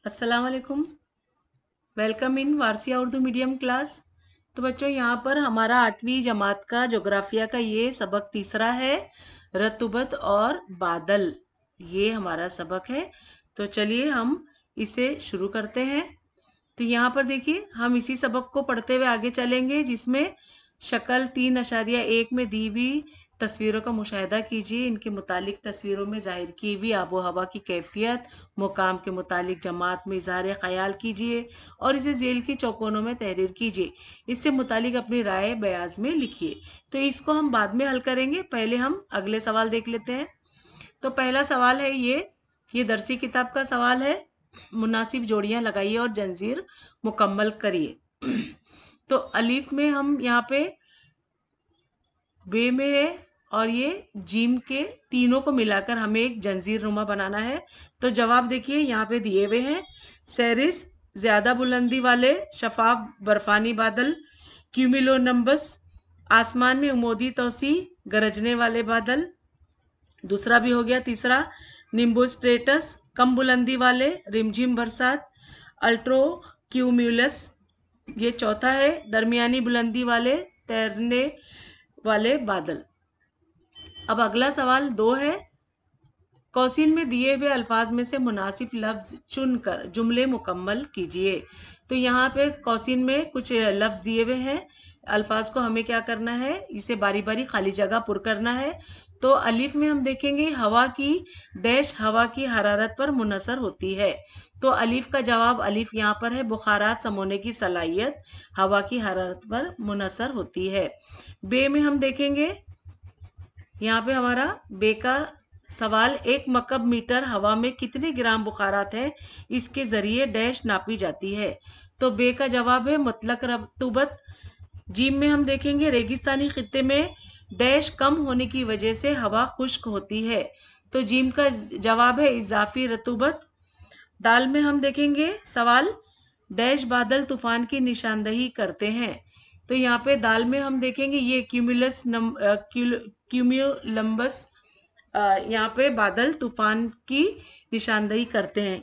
अस्सलाम वालेकुम। Welcome in Warsia Urdu medium class. तो बच्चों यहाँ पर हमारा 8वीं जमात का जोग्राफिया का ये सबक तीसरा है, रतुबत और बादल। ये हमारा सबक है। तो चलिए हम इसे शुरू करते हैं। तो यहाँ पर देखिए हम इसी सबक को पढ़ते हुए आगे चलेंगे, जिसमें शक्ल 3.1 में दी हुई तस्वीरों का मुशाहिदा कीजिए। इनके मुतालिक तस्वीरों में जाहिर की हुई आबो हवा की कैफियत मुकाम के मुतालिक जमात में इजहार ख्याल कीजिए और इसे जेल की चौकोनों में तहरीर कीजिए। इससे मुतालिक अपनी राय बयाज में लिखिए। तो इसको हम बाद में हल करेंगे, पहले हम अगले सवाल देख लेते हैं। तो पहला सवाल है ये दरसी किताब का सवाल है। मुनासिब जोड़ियां लगाइए और जंजीर मुकम्मल करिए। तो अलीफ में हम यहाँ पे बे में है और ये जीम के तीनों को मिलाकर हमें एक जंजीर नुमा बनाना है। तो जवाब देखिए यहाँ पे दिए हुए हैं। सैरिस ज्यादा बुलंदी वाले शफाफ बर्फानी बादल, क्यूमिलोनम्बस आसमान में उमोदी तौसी गरजने वाले बादल। दूसरा भी हो गया। तीसरा निम्बोस्ट्रेटस कम बुलंदी वाले रिमझिम बरसात, अल्ट्रो क्यूम्यूलस। ये चौथा है दरमियानी बुलंदी वाले तैरने वाले बादल। अब अगला सवाल 2 है। कौसिन में दिए हुए अल्फाज में से मुनासिब लफ्ज चुनकर जुमले मुकम्मल कीजिए। तो यहाँ पे कौसिन में कुछ लफ्ज दिए हुए हैं। अल्फाज को हमें क्या करना है, इसे बारी बारी खाली जगह पुर करना है। तो अलिफ में हम देखेंगे हवा की डैश हवा की हरारत पर मुनसर होती है। तो अलिफ का जवाब अलिफ यहाँ पर है। बुखारात समोने की सलाहियत हवा की हरारत पर मुनसर होती है। बे में हम देखेंगे, यहाँ पे हमारा बे का सवाल एक मकब मीटर हवा में कितने ग्राम बुखारात है, इसके जरिए डैश नापी जाती है। तो बे का जवाब है मुतलक रतूबत। जीम में हम देखेंगे रेगिस्तानी खित्ते में डैश कम होने की वजह से हवा खुश्क होती है। तो जीम का जवाब है इजाफी रतूबत। दाल में हम देखेंगे सवाल डैश बादल तूफान की निशानदही करते हैं। तो यहाँ पे दाल में हम देखेंगे ये क्यूम्यूलम्बस यहाँ पे बादल तूफान की निशानदही करते हैं।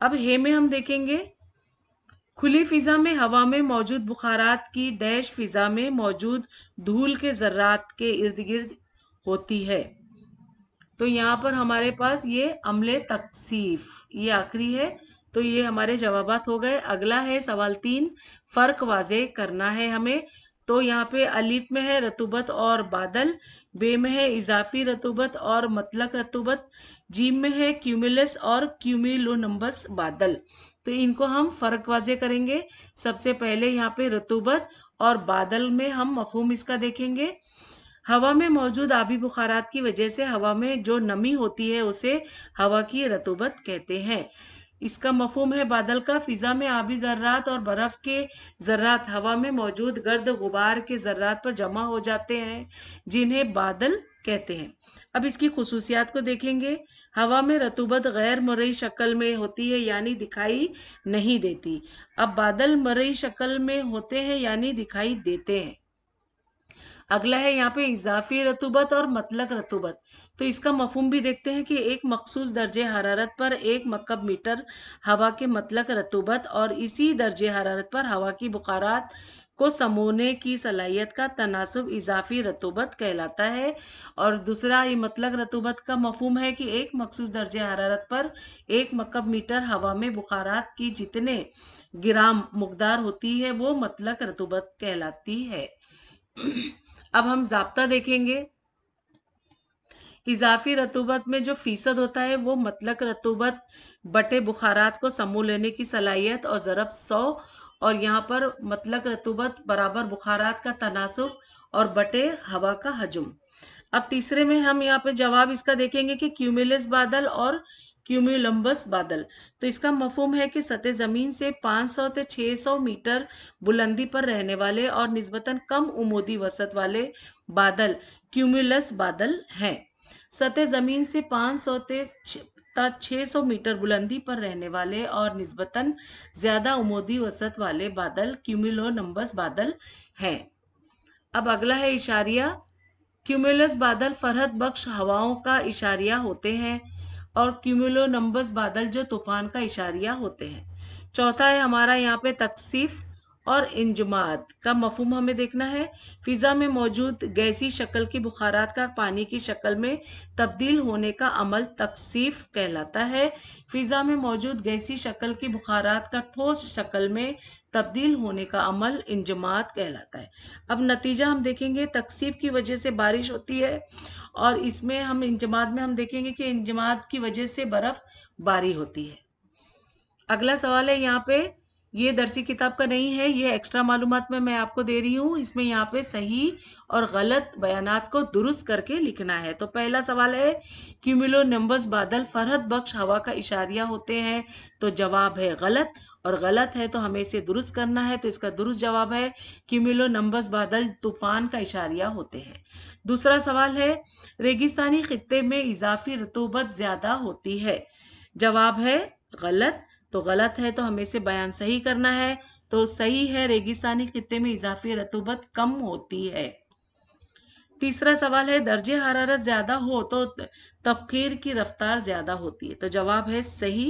अब हे में हम देखेंगे खुली फिजा में हवा में मौजूद बुखारात की डैश फिजा में मौजूद धूल के जर्रात के इर्द गिर्द होती है। तो यहाँ पर हमारे पास ये अम्ले तकसीफ ये आखिरी है। तो ये हमारे जवाबात हो गए। अगला है सवाल 3, फर्क वाजे करना है हमें। तो यहाँ पे अलीफ में है रतूबत और बादल, बे में है इजाफी रतूबत और मतलक रतूबत, जीम में है क्यूमुलस और क्यूमिलोनम्बस बादल। तो इनको हम फर्क वाजे करेंगे। सबसे पहले यहाँ पे रतूबत और बादल में हम मफहूम इसका देखेंगे। हवा में मौजूद आबी बुखारात की वजह से हवा में जो नमी होती है उसे हवा की रतूबत कहते हैं। इसका मफहूम है बादल का फिजा में आबी जर्रात और बर्फ के जर्रात हवा में मौजूद गर्द गुबार के जर्रात पर जमा हो जाते हैं, जिन्हें बादल कहते हैं। अब इसकी खुसूसियात को देखेंगे। हवा में रतूबत गैर मरई शक्ल में होती है, यानी दिखाई नहीं देती। अब बादल मरई शक्ल में होते हैं, यानी दिखाई देते हैं। अगला है यहाँ पे इजाफी रतूबत और मतलक रतूबत। तो इसका मफहूम भी देखते हैं कि एक मखसूस दर्जे हरारत पर 1 मकब मीटर हवा के मतलक रतूबत और इसी दर्जे हरारत पर हवा की बुखारात को समोने की सलाहियत का तनासुब इजाफी रतूबत कहलाता है। और दूसरा ये मतलक रतूबत का मफहूम है कि एक मखसूस दर्जे हरारत पर 1 मकब मीटर हवा में बुखारात की जितने ग्राम मुकदार होती है वो मतलक रतूबत कहलाती है। अब हम जाब्ता देखेंगे। इजाफी रतूबत में जो फीसद होता है वो मतलक रतूबत बटे बुखारात को समूह लेने की सलाहियत और ज़रब 100, और यहाँ पर मतलक रतूबत बराबर बुखारात का तनासुब और बटे हवा का हजम। अब तीसरे में हम यहाँ पे जवाब इसका देखेंगे कि क्यूमुलस बादल और क्यूम्यूलम्बस बादल। तो इसका मफहूम है कि सतह जमीन से 500 से 600 मीटर बुलंदी पर रहने वाले और निस्बतन कम उमूदी वसत वाले बादल क्यूमुलस बादल हैं। सतह जमीन से 500 से 600 मीटर बुलंदी पर रहने वाले और निस्बतन ज्यादा उमूदी वसत वाले बादल क्यूमुलोनम्बस बादल हैं। अब अगला है इशारिया। क्यूमुलस बादल फरहत बख्श हवाओं का इशारिया होते हैं। और क्यूमुलोनिम्बस बादल जो तूफान का इशारिया होते हैं। चौथा है हमारा यहाँ पे तकसीफ और इंजमाद का मफहूम हमें देखना है। फिजा में मौजूद गैसी शक्ल की बुखारात का पानी की शक्ल में तब्दील होने का अमल तकसीफ कहलाता है। फिजा में मौजूद गैसी शक्ल की बुखारात का ठोस शक्ल में तब्दील होने का अमल इंजमाद कहलाता है। अब नतीजा हम देखेंगे, तकसीफ की वजह से बारिश होती है और इसमें हम इंजमाद में हम देखेंगे कि इंजमाद की वजह से बर्फबारी होती है। अगला सवाल है यहाँ पे, ये दरसी किताब का नहीं है, ये एक्स्ट्रा मालूमात में मैं आपको दे रही हूँ। इसमें यहाँ पे सही और गलत बयानात को दुरुस्त करके लिखना है। तो पहला सवाल है, क्यूमुलोनिम्बस बादल फरहत बख्श हवा का इशारिया होते हैं। तो जवाब है गलत, और गलत है तो हमें इसे दुरुस्त करना है। तो इसका दुरुस्त जवाब है क्यूमुलोनिम्बस बादल तूफान का इशारिया होते हैं। दूसरा सवाल है, रेगिस्तानी खित्ते में इजाफी रतूबत ज्यादा होती है। जवाब है गलत, तो गलत है तो हमें इसे बयान सही करना है। तो सही है, रेगिस्तानी खित्ते में इजाफी रतूबत कम होती है। तीसरा सवाल है, दर्जे हरारत ज्यादा हो तो तबखीर की रफ्तार ज्यादा होती है। तो जवाब है सही।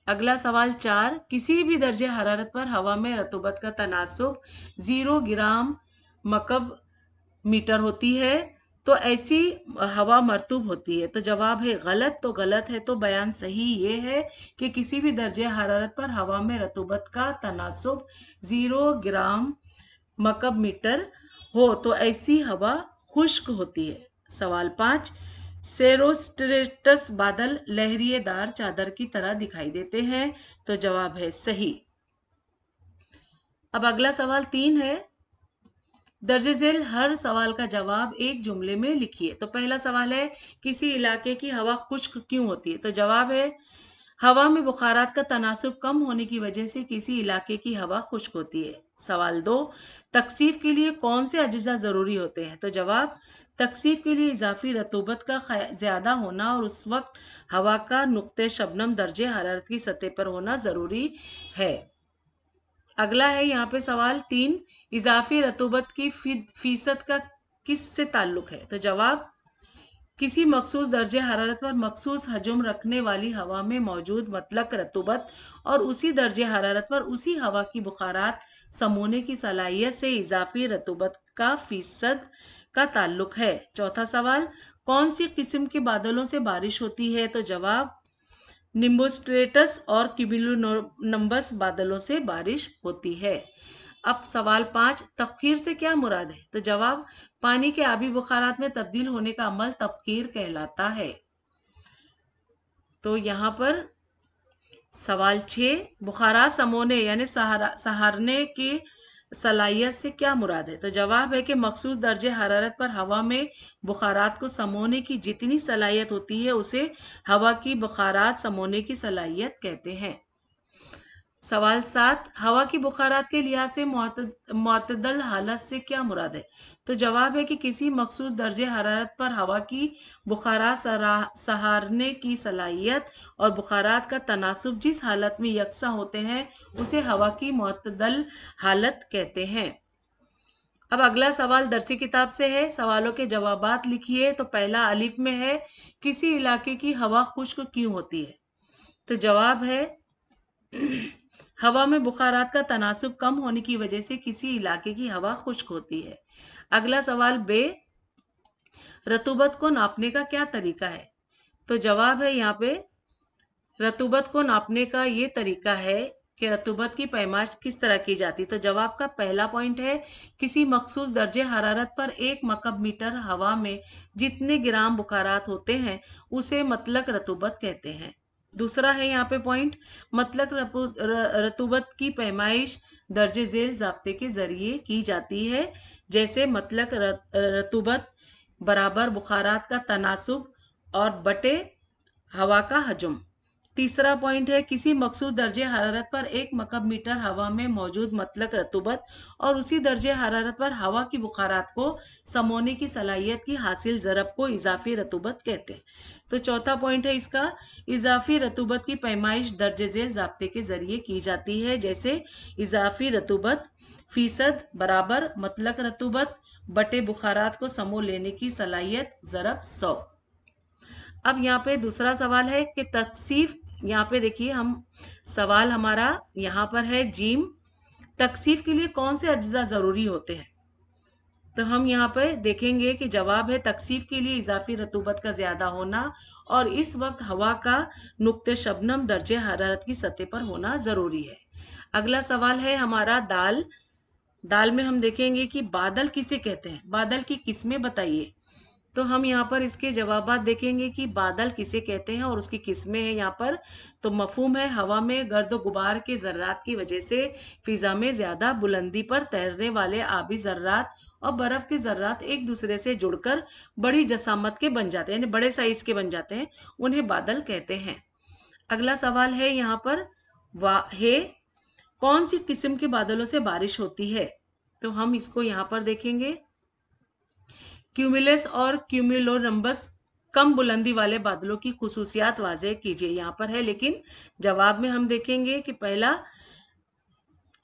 अगला सवाल 4, किसी भी दर्जे हरारत पर हवा में रतूबत का तनासुब 0 ग्राम मकब मीटर होती है। तो ऐसी हवा मरतूब होती है। तो जवाब है गलत, तो गलत है तो बयान सही ये है कि किसी भी दर्जे हरारत पर हवा में रतूबत का तनासुब 0 ग्राम मकब मीटर हो तो ऐसी हवा खुश्क होती है। सवाल 5, सेरोस्ट्रेटस बादल लहरिएदार चादर की तरह दिखाई देते हैं। तो जवाब है सही। अब अगला सवाल 3 है, दर्जे झेल हर सवाल का जवाब एक जुमले में लिखिए। तो पहला सवाल है, किसी इलाके की हवा खुश्क क्यों होती है। तो जवाब है हवा में बुखारात का तनासुब कम होने की वजह से किसी इलाके की हवा खुश्क होती है। सवाल 2, तकसीफ के लिए कौन से अज्जा जरूरी होते हैं। तो जवाब, तकसीफ के लिए इजाफी रतूबत का ज्यादा होना और उस वक्त हवा का नुक्ते शबनम दर्जे हरारत की सतह पर होना जरूरी है। अगला है यहाँ पे सवाल 3, इजाफी रतूबत की फीसद का किस से ताल्लुक है। तो जवाब, किसी मखसूस दर्जे हरारत पर मखसूस हजम रखने वाली हवा में मौजूद मतलक रतूबत और उसी दर्जे हरारत पर उसी हवा की बुखारात समोने की सलाहियत से इजाफी रतूबत का फीसद का ताल्लुक है। चौथा सवाल, कौन सी किस्म के बादलों से बारिश होती है। तो जवाब, निम्बोस्ट्रेटस और क्यूमुलोनिम्बस बादलों से बारिश होती है। अब सवाल 5, तबखीर से क्या मुराद है। तो जवाब, पानी के आबी बुखारात में तब्दील होने का अमल तबखीर कहलाता है। तो यहाँ पर सवाल 6, बुखारात समोने यानी सहारने की सलाहियत से क्या मुराद है। तो जवाब है कि मखसूस दर्जे हरारत पर हवा में बुखारात को समोने की जितनी सलाहियत होती है उसे हवा की बुखारात समोने की सलाहियत कहते हैं। सवाल 7, हवा की बुखारात के लिहाज से मुअतदल हालत से क्या मुराद है। तो जवाब है कि किसी मखसूस दर्जे हरारत पर हवा की बुखारात सहारने की सलाहियत और बुखारात का तनासुब जिस हालत में यकसा होते हैं उसे हवा की मुअतदल हालत कहते हैं। अब अगला सवाल दरसी किताब से है, सवालों के जवाबात लिखिए। तो पहला अलिफ में है, किसी इलाके की हवा खुश्क क्यों होती है। तो जवाब है हवा में बुखारात का तनासुब कम होने की वजह से किसी इलाके की हवा खुश्क होती है। अगला सवाल बे, रतूबत को नापने का क्या तरीका है। तो जवाब है यहाँ पे रतूबत को नापने का ये तरीका है कि रतूबत की पैमाइश किस तरह की जाती। तो जवाब का पहला पॉइंट है, किसी मखसूस दर्जे हरारत पर 1 मकब मीटर हवा में जितने ग्राम बुखारात होते हैं उसे मतलक रतूबत कहते हैं। दूसरा है यहाँ पे पॉइंट, मतलक रतूबत की पैमाइश दर्जे झेल ज़ाब्ते के जरिए की जाती है, जैसे मतलक रतूबत बराबर बुखारात का तनासुब और बटे हवा का हजम। तीसरा पॉइंट है, किसी मखसूस दर्जे हरारत पर 1 मकब मीटर हवा में मौजूद मतलक रतूबत और उसी दर्जे हरारत पर हवा की बुखारात को समोने की सलाहियत की हासिल ज़रब को इजाफी रतूबत कहते हैं। तो चौथा पॉइंट है इसका, इजाफी रतूबत की पैमाइश दर्जे झेल ज़ाब्ते के जरिए की जाती है, जैसे इजाफी रतूबत फीसद बराबर मतलक रतूबत बटे बुखारात को समो लेने की सलाहियत ज़रब 100। अब यहाँ पे दूसरा सवाल है कि तकसीफ, यहाँ पे देखिए हम सवाल हमारा यहाँ पर है जीम, तकसीफ के लिए कौन से अज्जा जरूरी होते हैं? तो हम यहाँ पे देखेंगे कि जवाब है तकसीफ के लिए इजाफी रतूबत का ज्यादा होना और इस वक्त हवा का नुक्ते शबनम दर्जे हरारत की सतह पर होना जरूरी है। अगला सवाल है हमारा दाल, दाल में हम देखेंगे कि बादल किसे कहते हैं, बादल की किस्में बताइए। तो हम यहाँ पर इसके जवाबात देखेंगे कि बादल किसे कहते हैं और उसकी किस्में हैं यहाँ पर। तो मफहूम है हवा में गर्द गुबार के जर्रात की वजह से फिजा में ज्यादा बुलंदी पर तैरने वाले आबी जर्रात और बर्फ के जर्रात एक दूसरे से जुड़कर बड़ी जसामत के बन जाते हैं, यानी बड़े साइज के बन जाते हैं, उन्हें बादल कहते हैं। अगला सवाल है यहाँ पर कौन सी किस्म के बादलों से बारिश होती है? तो हम इसको यहाँ पर देखेंगे, क्यूमुलस और क्यूमुलोनिम्बस कम बुलंदी वाले बादलों की खुसूसियात वाज़ेह कीजिए। यहाँ पर है, लेकिन जवाब में हम देखेंगे कि पहला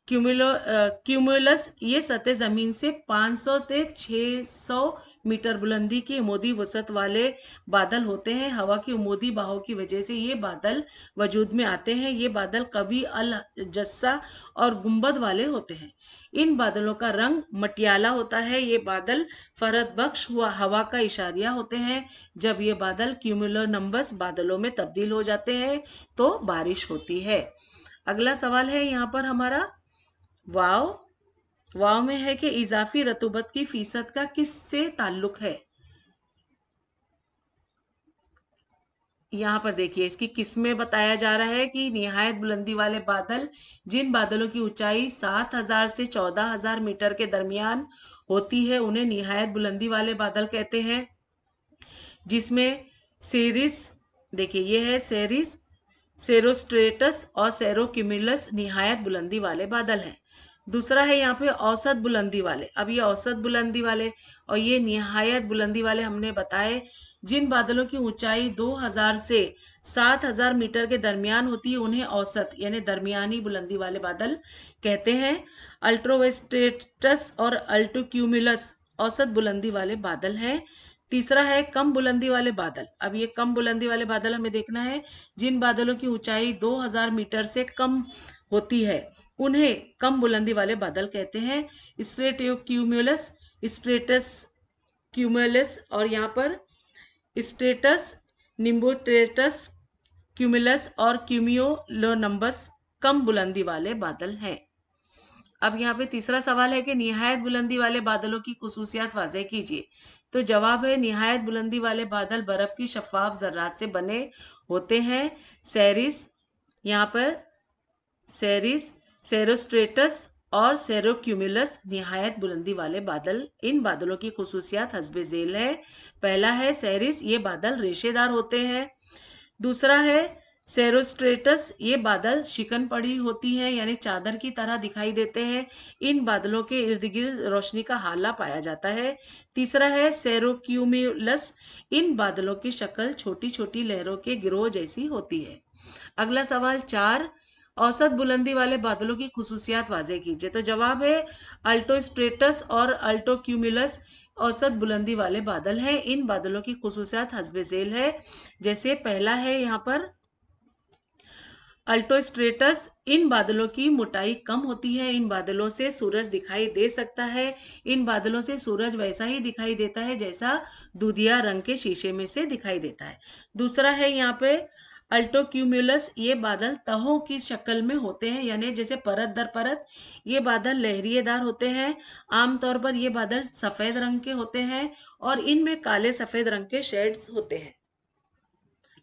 क्यूमुलस ये सतह जमीन से 500 से 600 मीटर बुलंदी की उमूदी वसत वाले बादल होते हैं। हवा की उमूदी बहाव की वजह से ये बादल वजूद में आते हैं। ये बादल कभी अल जस्सा और गुंबद वाले होते हैं। इन बादलों का रंग मटियाला होता है। ये बादल फरत बख्श हुआ हवा का इशारिया होते हैं। जब ये बादल क्यूमुलोनिम्बस बादलों में तब्दील हो जाते हैं तो बारिश होती है। अगला सवाल है यहाँ पर हमारा वाव में है कि इजाफी रतूबत की फीसद का किससे ताल्लुक है? यहाँ पर देखिए इसकी किस्में बताया जा रहा है कि निहायत बुलंदी वाले बादल, जिन बादलों की ऊंचाई 7000 से 14000 मीटर के दरमियान होती है उन्हें निहायत बुलंदी वाले बादल कहते हैं। जिसमें सेरिस, देखिए ये है सेरिस, सेरोस्ट्रेटस और सेरोक्यूमुलस निहायत बुलंदी वाले बादल हैं। दूसरा है यहाँ पे औसत बुलंदी वाले। अब ये औसत बुलंदी वाले और ये निहायत बुलंदी वाले हमने बताए। जिन बादलों की ऊंचाई 2000 से 7000 मीटर के दरमियान होती है उन्हें औसत यानी दरमियानी बुलंदी वाले बादल कहते हैं। अल्ट्रोवेस्ट्रेटस और अल्टोक्यूमुलस औसत बुलंदी वाले बादल हैं। तीसरा है कम बुलंदी वाले बादल। अब ये कम बुलंदी वाले बादल हमें देखना है, जिन बादलों की ऊंचाई 2000 मीटर से कम होती है उन्हें कम बुलंदी वाले बादल कहते हैं। स्ट्रेटोक्यूमुलस, स्ट्रेटस क्यूमुलस और यहाँ पर स्ट्रेटस, निम्बोस्ट्रेटस, क्यूमुलस और क्यूमुलोनिम्बस कम बुलंदी वाले बादल हैं। अब यहाँ पे तीसरा सवाल है कि निहायत बुलंदी वाले बादलों की खुसूसियात वाज़ेह कीजिए। तो जवाब है निहायत बुलंदी वाले बादल बर्फ की शफाफ जर्रात से बने होते हैं। सेरिस, यहाँ पर सेरिस, सेरोस्ट्रेटस और सेरोक्यूमुलस निहायत बुलंदी वाले बादल। इन बादलों की खुसूसियात हस्बे झेल है। पहला है सेरिस, ये बादल रेशेदार होते हैं। दूसरा है सेरोस्ट्रेटस, ये बादल शिकन पड़ी होती है यानी चादर की तरह दिखाई देते हैं। इन बादलों के इर्द गिर्द रोशनी का हाला पाया जाता है। तीसरा है सेरोक्यूमुलस, इन बादलों की शक्ल छोटी छोटी लहरों के गिरोह जैसी होती है। अगला सवाल 4, औसत बुलंदी वाले बादलों की खुसूसियात वाज़ेह कीजिए। तो जवाब है अल्टोस्ट्रेटस और अल्टोक्यूमुलस औसत बुलंदी वाले बादल हैं। इन बादलों की खुसूसियात हस्बे झेल है। जैसे पहला है यहाँ पर अल्टोस्ट्रेटस, इन बादलों की मोटाई कम होती है। इन बादलों से सूरज दिखाई दे सकता है। इन बादलों से सूरज वैसा ही दिखाई देता है जैसा दूधिया रंग के शीशे में से दिखाई देता है। दूसरा है यहाँ पे अल्टोक्यूमुलस, ये बादल तहों की शक्ल में होते हैं यानी जैसे परत दर परत। ये बादल लहरिएदार होते हैं। आमतौर पर ये बादल सफेद रंग के होते हैं और इनमें काले सफेद रंग के शेड्स होते हैं।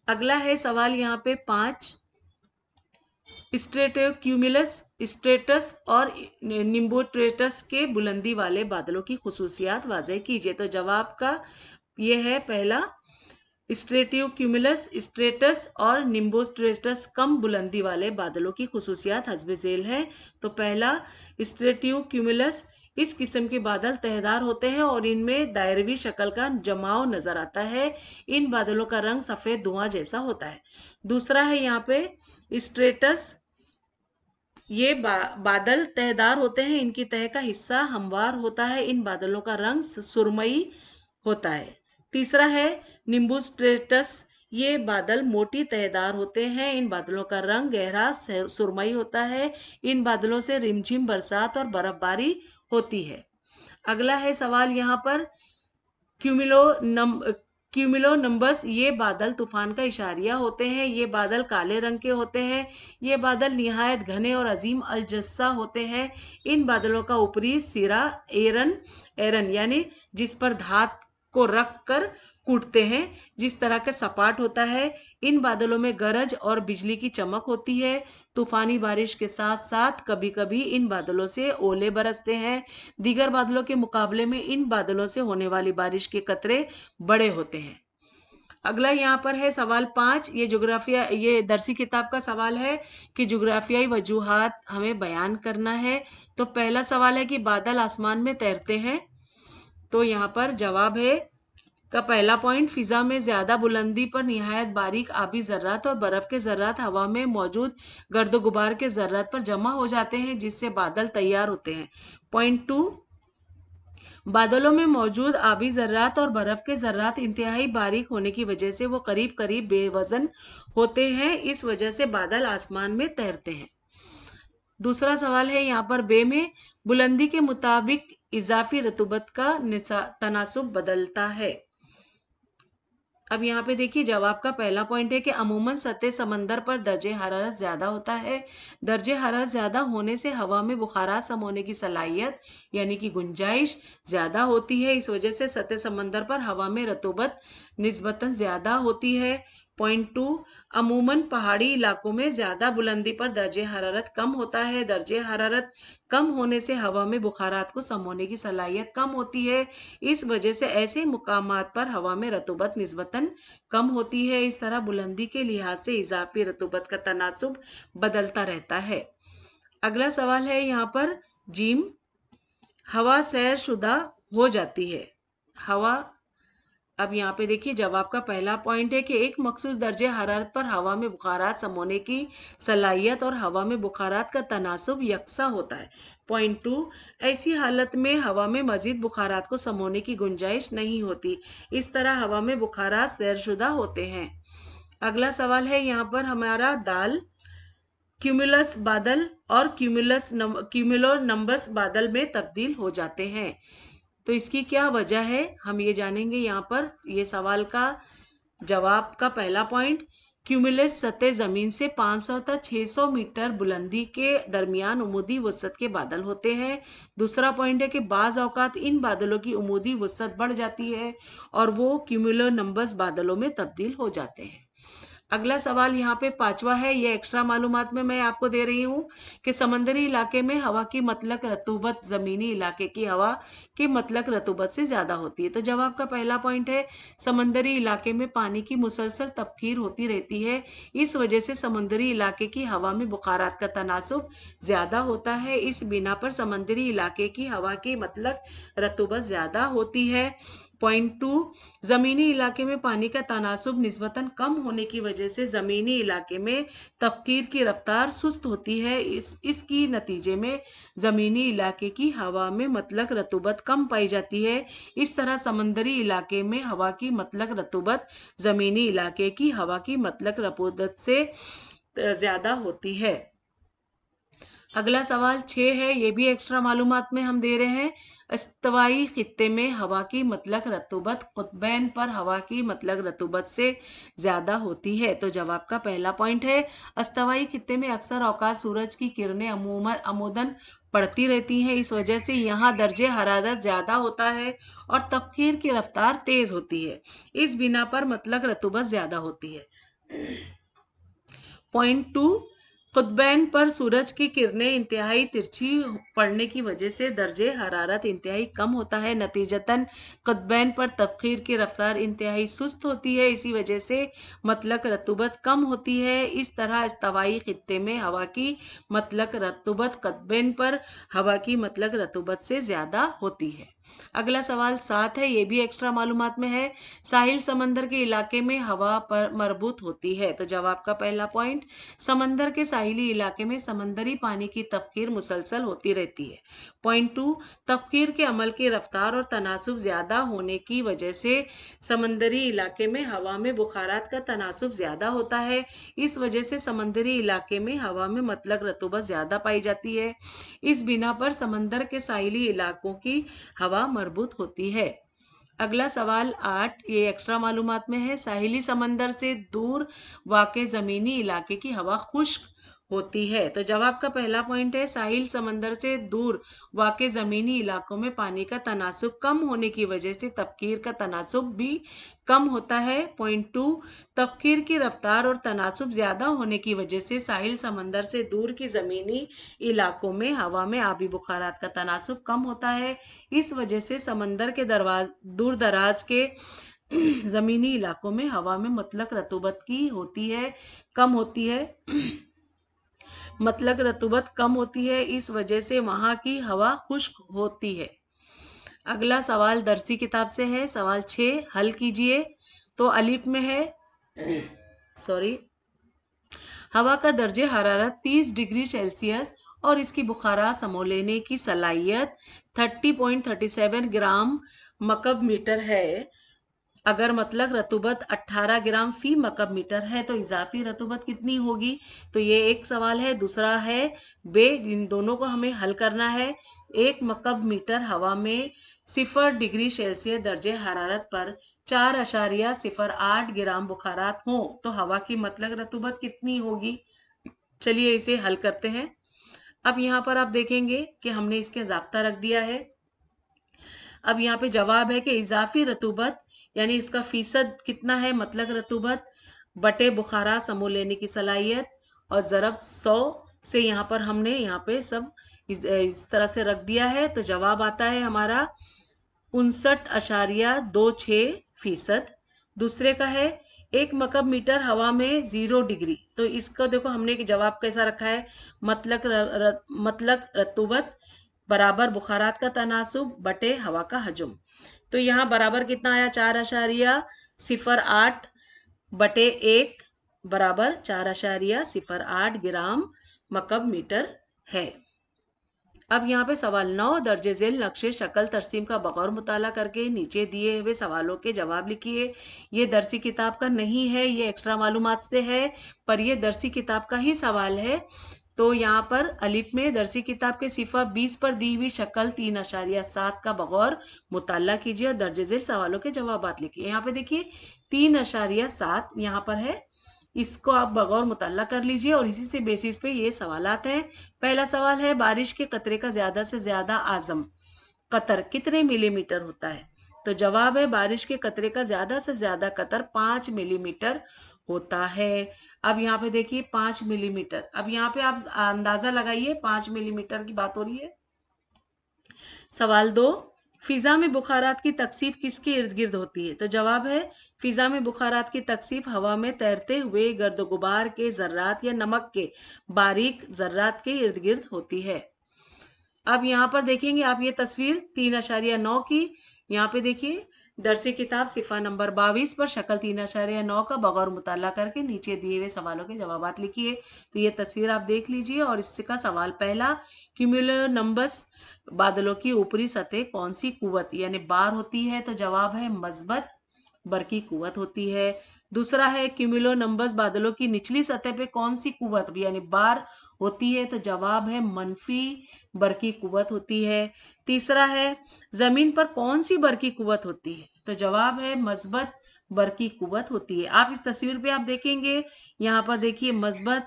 अगला है सवाल यहाँ पे 5, स्ट्रेटोक्यूमुलस, स्ट्रेटस और निम्बोस्ट्रेटस के बुलंदी वाले बादलों की खुसूसियात वाज़ेह कीजिए। तो जवाब का ये है पहला स्ट्रेटोक्यूमुलस, स्ट्रेटस और निम्बोस्ट्रेटस कम बुलंदी वाले बादलों की खुसूसियात हस्बे झेल है। तो पहला स्ट्रेटोक्यूमुलस, इस किस्म के बादल तहदार होते हैं और इनमें दायरवी शक्ल का जमाव नजर आता है। इन बादलों का रंग सफेद धुआं जैसा होता है। दूसरा है यहाँ पे स्ट्रेटस, ये बादल तहदार होते हैं। इनकी तह का हिस्सा हमवार होता है। इन बादलों का रंग सुरमई होता है। तीसरा है निम्बोस्ट्रेटस, ये बादल मोटी तहदार होते हैं। इन बादलों का रंग गहरा सुरमई होता है। इन बादलों से रिमझिम बरसात और बर्फबारी होती है। अगला है सवाल यहाँ पर, क्यूमिलोनम्बस, ये बादल तूफान का इशारिया होते हैं। ये बादल काले रंग के होते हैं। ये बादल निहायत घने और अजीम अलजस्सा होते हैं। इन बादलों का ऊपरी सिरा एरन यानी जिस पर धात को रख कर कूटते हैं, जिस तरह के सपाट होता है। इन बादलों में गरज और बिजली की चमक होती है। तूफानी बारिश के साथ साथ कभी कभी इन बादलों से ओले बरसते हैं। दीगर बादलों के मुकाबले में इन बादलों से होने वाली बारिश के कतरे बड़े होते हैं। अगला यहाँ पर है सवाल 5। ये दरसी किताब का सवाल है कि जुग्राफियाई वजूहात हमें बयान करना है। तो पहला सवाल है कि बादल आसमान में तैरते हैं। तो यहाँ पर जवाब है का पहला पॉइंट, फिजा में ज्यादा बुलंदी पर निहायत बारीक आबी जर्रात और बर्फ के जर्रात हवा में मौजूद गर्द गुबार के जर्रात पर जमा हो जाते हैं, जिससे बादल तैयार होते हैं। पॉइंट 2, बादलों में मौजूद आबी जर्रात और बर्फ के जर्रात इंतहाई बारीक होने की वजह से वो करीब करीब बेवजन होते हैं। इस वजह से बादल आसमान में तैरते हैं। दूसरा सवाल है यहाँ पर, बे में बुलंदी के मुताबिक इजाफी रतूबत का तनासुब बदलता है। अब यहाँ पे देखिए जवाब का पहला पॉइंट है कि अमूमन सतह समंदर पर दर्जे हरारत ज्यादा होता है। दर्जे हरारत ज्यादा होने से हवा में बुखारात सम होने की सलाहियत यानी कि गुंजाइश ज्यादा होती है। इस वजह से सतह समंदर पर हवा में रतूबत निस्बतन ज्यादा होती है। पॉइंट 2, अमूमन पहाड़ी इलाकों में ज्यादा बुलंदी पर दर्जे हरारत कम होता है। दर्जे हरारत कम होने से हवा में बुखारात को सम होने की सलाहियत कम होती है। इस वजह से ऐसे मुकामात पर हवा में रतूबत निस्बतन कम होती है। इस तरह बुलंदी के लिहाज से इजाफी रतूबत का तनासुब बदलता रहता है। अगला सवाल है यहाँ पर, जीम, हवा सैर शुदा हो जाती है। हवा, अब यहाँ पे देखिए जवाब का पहला पॉइंट है कि एक मखसूस दर्जे हरारत पर हवा में बुखारात सम होने की सलाहियत और हवा में बुखारात का तनासुब यकसा होता है। पॉइंट 2, ऐसी हालत में हवा में मजीद बुखारात को सम होने की गुंजाइश नहीं होती। इस तरह हवा में बुखारात सैरशुदा होते हैं। अगला सवाल है यहाँ पर हमारा, दाल, क्यूमुलस बादल और क्यूमुलोनम्बस बादल में तब्दील हो जाते हैं। तो इसकी क्या वजह है हम ये जानेंगे यहाँ पर। ये सवाल का जवाब का पहला पॉइंट, क्यूमुलस सतह जमीन से 500 तक 600 मीटर बुलंदी के दरमियान उमूदी वसत के बादल होते हैं। दूसरा पॉइंट है कि बाज़ औकात इन बादलों की उमूदी वसत बढ़ जाती है और वो क्यूमुलोनम्बस बादलों में तब्दील हो जाते हैं। अगला सवाल यहाँ पे 5वां है, ये एक्स्ट्रा मालूमात में मैं आपको दे रही हूँ कि समंदरी इलाके में हवा की मतलक रतूबत जमीनी इलाके की हवा की मतलक रतूबत से ज्यादा होती है। तो जवाब का पहला पॉइंट है, समंदरी इलाके में पानी की मुसलसल तबखीर होती रहती है। इस वजह से समंदरी इलाके की हवा में बुखारात का तनासुब ज्यादा होता है। इस बिना पर समंदरी इलाके की हवा की मतलक रतूबत ज्यादा होती है। पॉइंट 2, जमीनी इलाके में पानी का तनासुब निस्बतन कम होने की वजह से जमीनी इलाके में तबखीर की रफ्तार सुस्त होती है। इसकी नतीजे में जमीनी इलाके की हवा में मतलक रतूबत कम पाई जाती है। इस तरह समंदरी इलाके में हवा की मतलक रतूबत जमीनी इलाके की हवा की मतलक रतूबत से ज्यादा होती है। अगला सवाल 6 है, ये भी एक्स्ट्रा मालूमात में हम दे रहे हैं। इस्तवाई खित्ते में हवा की मतलक रतूबत कुतबैन पर हवा की मतलक रतूबत से ज्यादा होती है। तो जवाब का पहला पॉइंट है, इस्तवाई खित्ते में अक्सर औकात सूरज की किरणें अमूमन पड़ती रहती हैं। इस वजह से यहाँ दर्जे हरारत ज्यादा होता है और तबखीर की रफ्तार तेज होती है। इस बिना पर मतलक रतूबत ज्यादा होती है। पॉइंट 2, कुतबैन पर सूरज की किरणें इंतहाई तिरछी पड़ने की वजह से दर्जे हरारत इंतहाई कम होता है। नतीजतन कुतबैन पर तबखीर की रफ्तार इंतहाई सुस्त होती है। इसी वजह से मतलक रतूबत कम होती है। इस तरह इस्तवाई खित्ते में हवा की मतलक रतूबत कुतबैन पर हवा की मतलक रतूबत से ज्यादा होती है। अगला सवाल 7 है, ये भी एक्स्ट्रा मालूमात में है। साहिल समंदर के इलाके में हवा पर मरबूत होती है। तो जवाब का पहला पॉइंट, समंदर के साहिली इलाके में समंदरी पानी की तबखीर मुसलसल होती रहती है। पॉइंट 2, तबखीर के अमल की रफ्तार और तनासुब ज्यादा होने की वजह से समंदरी इलाके में हवा में बुखारात का तनासुब ज्यादा होता है। इस वजह से समंदरी इलाके में हवा में मतलक रतूबत ज्यादा पाई जाती है। इस बिना पर समंदर के साहिली इलाकों की हवा मरबूत होती है। अगला सवाल 8, ये एक्स्ट्रा मालूमात में है। साहिली समंदर से दूर वाक़े ज़मीनी इलाके की हवा खुश्क होती है। तो जवाब का पहला पॉइंट है, साहिल समंदर से दूर वाक़े ज़मीनी इलाकों में पानी का तनासुब कम होने की वजह से तबखीर का तनासुब भी कम होता है। पॉइंट 2, तबखीर की रफ्तार और तनासुब ज़्यादा होने की वजह से साहिल समंदर से दूर की ज़मीनी इलाकों में हवा में आबी बुखारात का तनासुब कम होता है। इस वजह से समंदर के दूर दराज के ज़मीनी इलाकों में हवा में मतलक रतूबत की होती है, कम होती है। मतलक रतूबत कम होती है, इस वजह से वहाँ की हवा खुश्क होती है। अगला सवाल दरसी किताब से है। सवाल 6 हल कीजिए। तो अलिफ में है, सॉरी, हवा का दर्जे हरारत 30 डिग्री सेल्सियस और इसकी बुखारा समो लेने की सलाहियत 30.37 ग्राम मकब मीटर है। अगर मतलक रतूबत 18 ग्राम फी मकब मीटर है तो इजाफी रतूबत कितनी होगी? तो ये एक सवाल है। दूसरा है बे, इन दोनों को हमें हल करना है। 1 मकब मीटर हवा में 0 डिग्री सेल्सियस दर्जे हरारत पर 4.08 ग्राम बुखारात हो तो हवा की मतलक रतूबत कितनी होगी? चलिए इसे हल करते हैं। अब यहाँ पर आप देखेंगे कि हमने इसके ज़ाब्ता रख दिया है। अब यहाँ पे जवाब है कि इजाफी रतूबत यानी इसका फीसद कितना है, मतलक रतूबत बटे बुखारा समो लेने की सलाहियत और ज़रब 100 से यहाँ पर हमने यहाँ पे सब इस तरह से रख दिया है। तो जवाब आता है हमारा 59.26%। दूसरे का है 1 मकब मीटर हवा में 0 डिग्री। तो इसका देखो हमने जवाब कैसा रखा है, मतलक रतूबत बराबर बुखारात का तनासुब बटे हवा का हजम। तो यहाँ बराबर कितना आया, 4.08 बटे 1 बराबर 4.08 ग्राम मकब मीटर है। अब यहाँ पे सवाल 9 दर्जे झेल नक्शे शक्ल तरसीम का बगौर मुताला करके नीचे दिए हुए सवालों के जवाब लिखिए। ये दरसी किताब का नहीं है, ये एक्स्ट्रा मालूमात से है, पर ये दरसी किताब का ही सवाल है। तो यहाँ पर अलिफ में दरसी किताब के सिफा 20 पर दी हुई शक्ल 3.7 का बगौर मुताला कीजिए और दर्जे झेल सवालों के जवाबात लिखिए। यहाँ पे देखिए 3.7 यहाँ पर है, इसको आप बगौर मुताला कर लीजिए और इसी से बेसिस पे ये सवालात हैं। पहला सवाल है, बारिश के कतरे का ज्यादा से ज्यादा आजम कतर कितने मिलीमीटर होता है? तो जवाब है बारिश के कतरे का ज्यादा से ज्यादा कतर 5 मिलीमीटर होता है। अब यहाँ पे देखिए 5 मिलीमीटर, अब यहाँ पे आप अंदाजा लगाइए 5 मिलीमीटर की बात हो रही है। सवाल 2, फिजा में बुखारात की तकसीफ किसके इर्द गिर्द होती है? तो जवाब है फिजा में बुखारात की तकसीफ हवा में तैरते हुए गर्द गुबार के जर्रात या नमक के बारीक जर्रात के इर्द गिर्द होती है। अब यहाँ पर देखेंगे आप ये तस्वीर 3.9 की, यहाँ पे देखिए दरसी किताब सिफा नंबर 22 पर शक्ल 3.9 का बगौर मुताला करके नीचे दिए हुए सवालों के जवाबात लिखिए। तो ये तस्वीर आप देख लीजिए और इसका सवाल पहला, क्यूमुलोनिम्बस बादलों की ऊपरी सतह कौन सी कुव्वत यानी बार होती है? तो जवाब है मस्बत बरकी कुव्वत होती है। दूसरा है क्यूमुलोनिम्बस बादलों की निचली सतह पे कौन सी कुव्वत यानी बार होती है? तो जवाब है मनफी बरकी कुव्वत होती है। तीसरा है जमीन पर कौन सी बरकी कुव्वत होती है? तो जवाब है मस्बत बरकी कुव्वत होती है। आप इस तस्वीर पे आप देखेंगे, यहाँ पर देखिए मस्बत,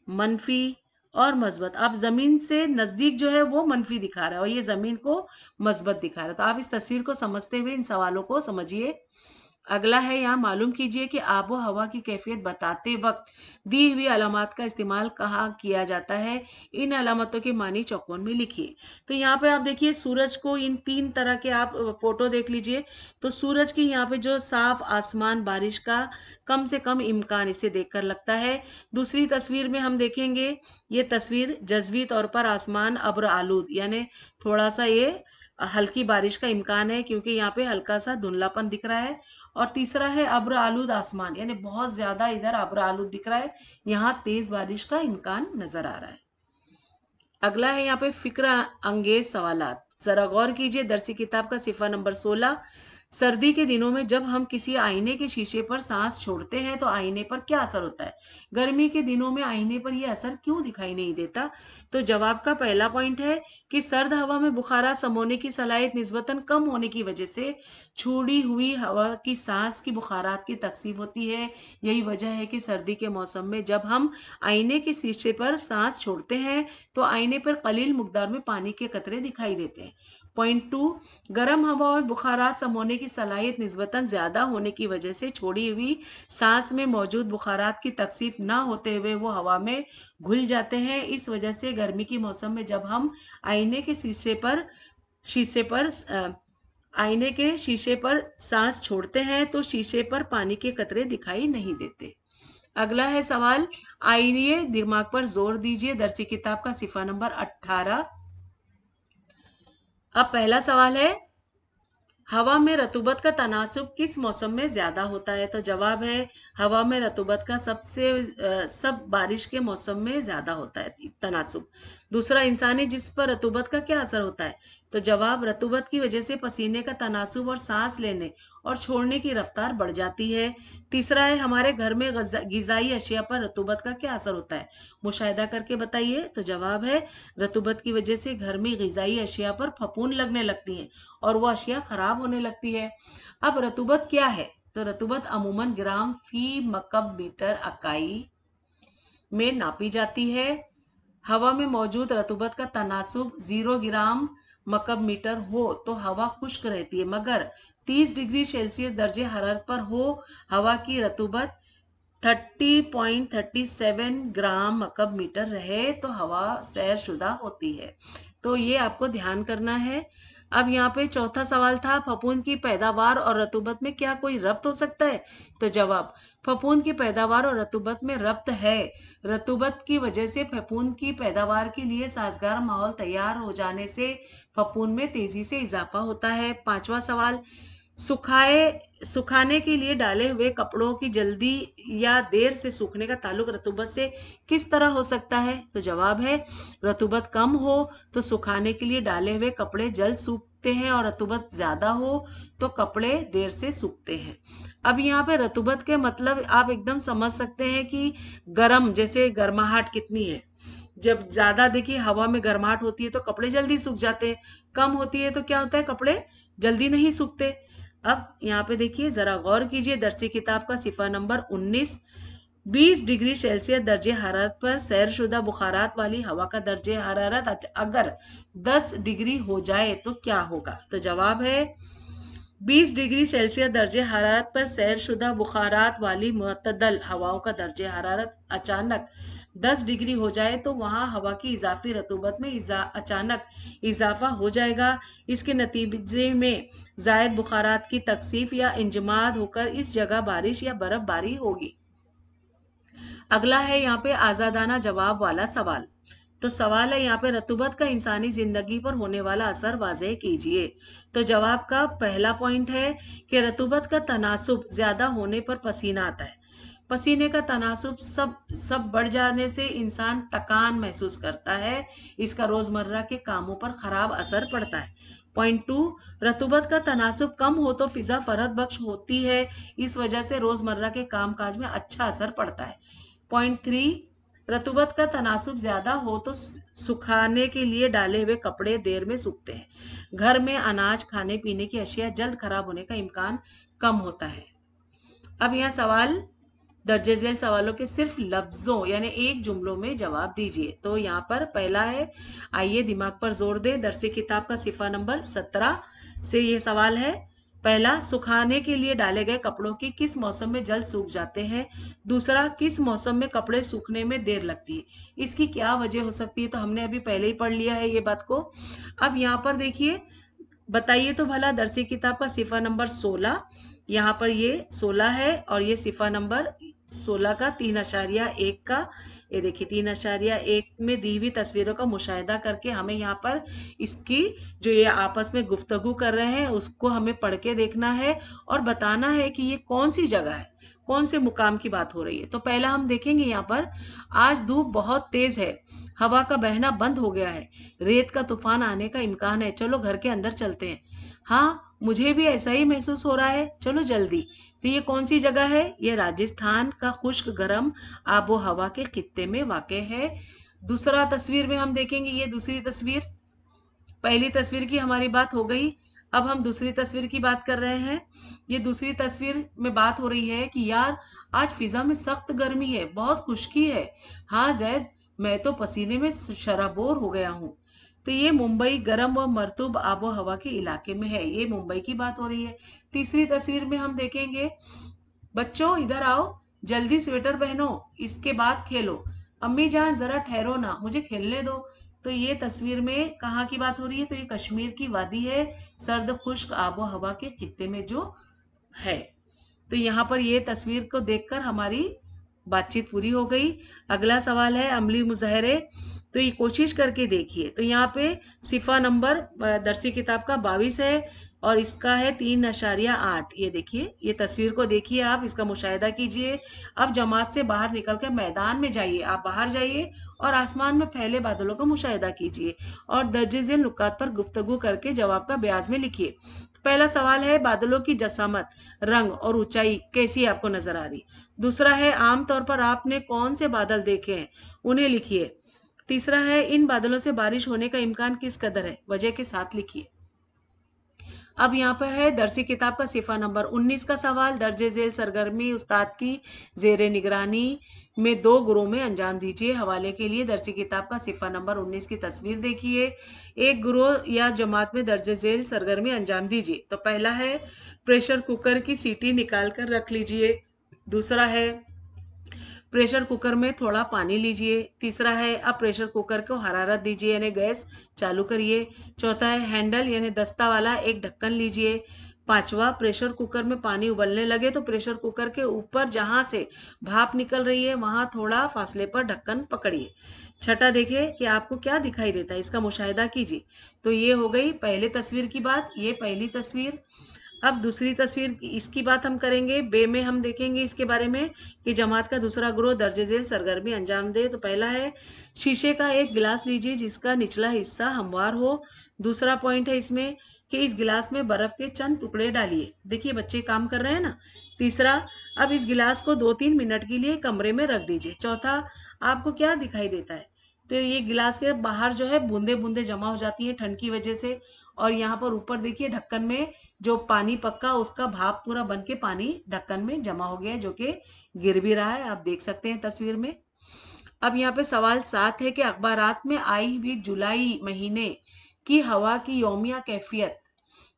मनफी और मस्बत। आप जमीन से नजदीक जो है वो मनफी दिखा रहा है और ये जमीन को मस्बत दिखा रहा है। तो आप इस तस्वीर को समझते हुए इन सवालों को समझिए। अगला है, यहाँ मालूम कीजिए कि आबो हवा की कैफियत बताते वक्त दी हुई अलामत का इस्तेमाल कहाँ किया जाता है? इन अलामतों के मानी चौकोन में लिखिए। तो यहाँ पे आप देखिए सूरज को, इन 3 तरह के आप फोटो देख लीजिए। तो सूरज की यहाँ पे जो साफ आसमान, बारिश का कम से कम इम्कान इसे देखकर लगता है। दूसरी तस्वीर में हम देखेंगे, ये तस्वीर जज्वी तौर पर आसमान अब्र आलूद यानी थोड़ा सा ये हल्की बारिश का इम्कान है क्योंकि यहाँ पे हल्का सा धुंधलापन दिख रहा है। और तीसरा है अब्र आलूद आसमान, यानी बहुत ज्यादा इधर अब्र आलूद दिख रहा है, यहाँ तेज बारिश का इम्कान नजर आ रहा है। अगला है यहाँ पे फिक्र अंगेज सवालात। जरा गौर कीजिए, दरसी किताब का सिफा नंबर 16। सर्दी के दिनों में जब हम किसी आईने के शीशे पर सांस छोड़ते हैं तो आईने पर क्या असर होता है? गर्मी के दिनों में आईने पर यह असर क्यों दिखाई नहीं देता? तो जवाब का पहला पॉइंट है कि सर्द हवा में बुखारात समोने की सलाहियत निस्बतन कम होने की वजह से छोड़ी हुई हवा की सांस की बुखारात की तकसीब होती है। यही वजह है कि सर्दी के मौसम में जब हम आईने के शीशे पर सांस छोड़ते हैं तो आईने पर कलील मुकदार में पानी के कतरे दिखाई देते हैं। पॉइंट 2, गर्म हवा में बुखारात समोने की सलाहियत निस्बतन ज्यादा होने की वजह से छोड़ी हुई सांस में मौजूद बुखारात की तकसीफ ना होते हुए वो हवा में घुल जाते हैं। इस वजह से गर्मी के मौसम में जब हम आईने के शीशे पर सांस छोड़ते हैं तो शीशे पर पानी के कतरे दिखाई नहीं देते। अगला है सवाल, आइए दिमाग पर जोर दीजिए। दरसी किताब का सिफा नंबर 18। अब पहला सवाल है, हवा में रतूबत का तनासुब किस मौसम में ज्यादा होता है? तो जवाब है हवा में रतूबत का सब बारिश के मौसम में ज्यादा होता है तनासुब। दूसरा, इंसानी जिस्म पर रतूबत का क्या असर होता है? तो जवाब, रतूबत की वजह से पसीने का तनासुब और सांस लेने और छोड़ने की रफ्तार बढ़ जाती है। तीसरा है, हमारे घर में गिजाई अशिया पर रतूबत का क्या असर होता है? मुशाहिदा करके बताइए। तो जवाब है रतूबत की वजह से घर में गिजाई अशिया पर फफूंद लगने लगती हैं और वो अशिया खराब होने लगती है। अब रतूबत क्या है? तो रतूबत अमूमन ग्राम फी मकब मीटर इकाई में नापी जाती है। हवा में मौजूद रतूबत का तनासुब 0 ग्राम मकब मीटर हो तो हवा खुश्क रहती है, मगर 30 डिग्री सेल्सियस दर्जे हरारत पर हो हवा की रतूबत 30.37 ग्राम मकब मीटर रहे तो हवा सैरशुदा होती है। तो ये आपको ध्यान करना है। अब यहाँ पे चौथा सवाल था, फफूंद की पैदावार और रतूबत में क्या कोई रब्त हो सकता है? तो जवाब, फफूंद की पैदावार और रतूबत में रब्त है। रतूबत की वजह से फफूंद की पैदावार के लिए साजगार माहौल तैयार हो जाने से फफूंद में तेजी से इजाफा होता है। पांचवा सवाल, सुखाने के लिए डाले हुए कपड़ों की जल्दी या देर से सूखने का ताल्लुक रतूबत से किस तरह हो सकता है? तो जवाब है रतूबत कम हो तो सुखाने के लिए डाले हुए कपड़े जल्द सूखते हैं और रतूबत ज्यादा हो तो कपड़े देर से सूखते हैं। अब यहाँ पे रतूबत के मतलब आप एकदम समझ सकते हैं कि गर्म, जैसे गर्माहट कितनी है। जब ज्यादा देखिए हवा में गर्माहट होती है तो कपड़े जल्दी सूख जाते हैं, कम होती है तो क्या होता है, कपड़े जल्दी नहीं सूखते। अब यहाँ पे देखिए, जरा गौर कीजिए, दरसी किताब का सिफा नंबर 19। 20 डिग्री सेल्सियस दर्जे हरारत पर सैरशुदा बुखारात वाली हवा का दर्जे हरारत अगर 10 डिग्री हो जाए तो क्या होगा? तो जवाब है 20 डिग्री सेल्सियस दर्जे हरारत पर सैरशुदा बुखारात वाली मुअतदल हवाओं का दर्जे हरारत अचानक 10 डिग्री हो जाए तो वहां हवा की इजाफी रतूबत में अचानक इजाफा हो जाएगा। इसके नतीजे में जायद बुखारात की तकसीफ या इंजमाद होकर इस जगह बारिश या बर्फबारी होगी। अगला है यहाँ पे आजादाना जवाब वाला सवाल। तो सवाल है यहाँ पे, रतूबत का इंसानी जिंदगी पर होने वाला असर वाज़ेह कीजिए। तो जवाब का पहला पॉइंट है कि रतूबत का तनासुब ज्यादा होने पर पसीना आता है। पसीने का तनासुब सब बढ़ जाने से इंसान थकान महसूस करता है। इसका रोजमर्रा के कामों पर खराब असर पड़ता है। पॉइंट 2, रतूबत का तनासुब कम हो तो फिजा फरहत बख्श होती है। इस वजह से रोजमर्रा के कामकाज में अच्छा असर पड़ता है। पॉइंट 3, रतूबत का तनासुब ज्यादा हो तो सुखाने के लिए डाले हुए कपड़े देर में सूखते हैं। घर में अनाज, खाने पीने की अशिया जल्द खराब होने का इम्कान कम होता है। अब यह सवाल दर्जे झेल सवालों के सिर्फ लफ्जों यानी एक जुमलों में जवाब दीजिए। तो यहाँ पर पहला है, आइए दिमाग पर जोर दे। दरसी किताब का सिफा नंबर 17 से ये सवाल है। पहला, सुखाने के लिए डाले गए कपड़ों की किस मौसम में जल्द सूख जाते हैं? दूसरा, किस मौसम में कपड़े सूखने में देर लगती है? इसकी क्या वजह हो सकती है? तो हमने अभी पहले ही पढ़ लिया है ये बात को। अब यहाँ पर देखिए, बताइए तो भला, दरसी किताब का सिफा नंबर 16, यहाँ पर ये 16 है और ये सिफा नंबर 16 का 3.1 का ये देखिए 3.1 में दी हुई तस्वीरों का मुशाहिदा करके हमें यहाँ पर इसकी जो ये आपस में गुफ्तगू कर रहे हैं उसको हमें पढ़ के देखना है और बताना है कि ये कौन सी जगह है, कौन से मुकाम की बात हो रही है। तो पहला हम देखेंगे यहाँ पर, आज धूप बहुत तेज है, हवा का बहना बंद हो गया है, रेत का तूफान आने का इम्कान है, चलो घर के अंदर चलते हैं। हाँ, मुझे भी ऐसा ही महसूस हो रहा है, चलो जल्दी। तो ये कौन सी जगह है? ये राजस्थान का खुश्क गर्म आबो हवा के खित्ते में वाक़ है। दूसरा तस्वीर में हम देखेंगे, ये दूसरी तस्वीर, पहली तस्वीर की हमारी बात हो गई, अब हम दूसरी तस्वीर की बात कर रहे हैं। ये दूसरी तस्वीर में बात हो रही है कि यार आज फिजा में सख्त गर्मी है, बहुत खुश्की है। हाँ जैद, मैं तो पसीने में शराबोर हो गया हूँ। तो ये मुंबई गर्म व मरतूब आबो हवा के इलाके में है, ये मुंबई की बात हो रही है। तीसरी तस्वीर में हम देखेंगे, बच्चों इधर आओ, जल्दी स्वेटर पहनो, इसके बाद खेलो। अम्मी जान जरा ठहरो ना, मुझे खेलने दो। तो ये तस्वीर में कहाँ की बात हो रही है? तो ये कश्मीर की वादी है, सर्द खुश्क आबो हवा के खित्ते में जो है। तो यहाँ पर ये तस्वीर को देखकर हमारी बातचीत पूरी हो गई। अगला सवाल है अमली मुजाहरे, तो ये कोशिश करके देखिए। तो यहाँ पे सिफा नंबर दरसी किताब का 22 है और इसका है 3.8। ये देखिए, ये तस्वीर को देखिए, आप इसका मुशाहिदा कीजिए। अब जमात से बाहर निकल कर मैदान में जाइए, आप बाहर जाइए और आसमान में फैले बादलों का मुशाहिदा कीजिए और दर्जे झेल नुकात पर गुफ्तगू करके जवाब का ब्याज में लिखिए। पहला सवाल है, बादलों की जसामत, रंग और ऊंचाई कैसी आपको नजर आ रही? दूसरा है, आमतौर पर आपने कौन से बादल देखे हैं, उन्हें लिखिए। तीसरा है, इन बादलों से बारिश होने का इम्कान किस कदर है, वजह के साथ लिखिए। अब यहाँ पर है दरसी किताब का सिफा नंबर 19 का सवाल, दर्जे झेल सरगर्मी उस्ताद की जेरे निगरानी में 2 गुरों में अंजाम दीजिए। हवाले के लिए दरसी किताब का सिफा नंबर 19 की तस्वीर देखिए। एक गुरोह या जमात में दर्जे झेल सरगर्मी अंजाम दीजिए। तो पहला है, प्रेशर कुकर की सीटी निकाल कर रख लीजिए। दूसरा है, प्रेशर कुकर में थोड़ा पानी लीजिए। तीसरा है, अब प्रेशर कुकर को हरारत दीजिए यानी गैस चालू करिए। चौथा है, हैंडल यानी दस्ता वाला एक ढक्कन लीजिए। पांचवा, प्रेशर कुकर में पानी उबलने लगे तो प्रेशर कुकर के ऊपर जहां से भाप निकल रही है वहां थोड़ा फासले पर ढक्कन पकड़िए। छठा, देखिए कि आपको क्या दिखाई देता है, इसका मुशाहिदा कीजिए। तो ये हो गई पहले तस्वीर की बात, ये पहली तस्वीर। अब दूसरी तस्वीर इसकी बात हम करेंगे, बे में हम देखेंगे इसके बारे में कि जमात का दूसरा ग्रोह दर्जे झेल सरगर्मी अंजाम दे। तो पहला है, शीशे का एक गिलास लीजिए जिसका निचला हिस्सा हमवार हो। दूसरा पॉइंट है इसमें कि इस गिलास में बर्फ के चंद टुकड़े डालिए। देखिए बच्चे काम कर रहे हैं ना। तीसरा, अब इस गिलास को 2-3 मिनट के लिए कमरे में रख दीजिए। चौथा, आपको क्या दिखाई देता है? तो ये गिलास के बाहर जो है बूंदे बूंदे जमा हो जाती हैं ठंड की वजह से, और यहाँ पर ऊपर देखिए ढक्कन में जो पानी पक्का उसका भाप पूरा बन के पानी ढक्कन में जमा हो गया है जो कि गिर भी रहा है, आप देख सकते हैं तस्वीर में। अब यहाँ पे सवाल 7 है कि अखबारात में आई हुई जुलाई महीने की हवा की यौमिया कैफियत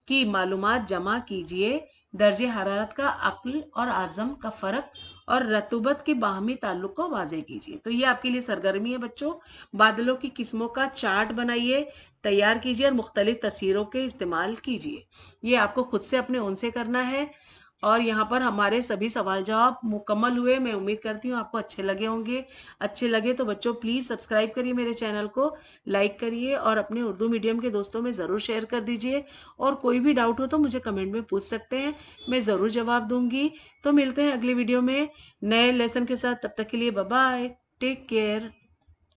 की मालूमात जमा कीजिए। दर्जे हरारत का अक्ल और आज़म का फ़र्क और रतूबत के बाहमी ताल्लुक को वाज़े कीजिए। तो ये आपके लिए सरगर्मी है बच्चों। बादलों की किस्मों का चार्ट बनाइए, तैयार कीजिए और मुख्तलिफ तस्वीरों के इस्तेमाल कीजिए। ये आपको खुद से अपने उनसे करना है। और यहाँ पर हमारे सभी सवाल जवाब मुकम्मल हुए। मैं उम्मीद करती हूँ आपको अच्छे लगे होंगे। अच्छे लगे तो बच्चों प्लीज़ सब्सक्राइब करिए मेरे चैनल को, लाइक करिए और अपने उर्दू मीडियम के दोस्तों में ज़रूर शेयर कर दीजिए। और कोई भी डाउट हो तो मुझे कमेंट में पूछ सकते हैं, मैं ज़रूर जवाब दूंगी। तो मिलते हैं अगली वीडियो में नए लेसन के साथ, तब तक के लिए बाय बाय, टेक केयर।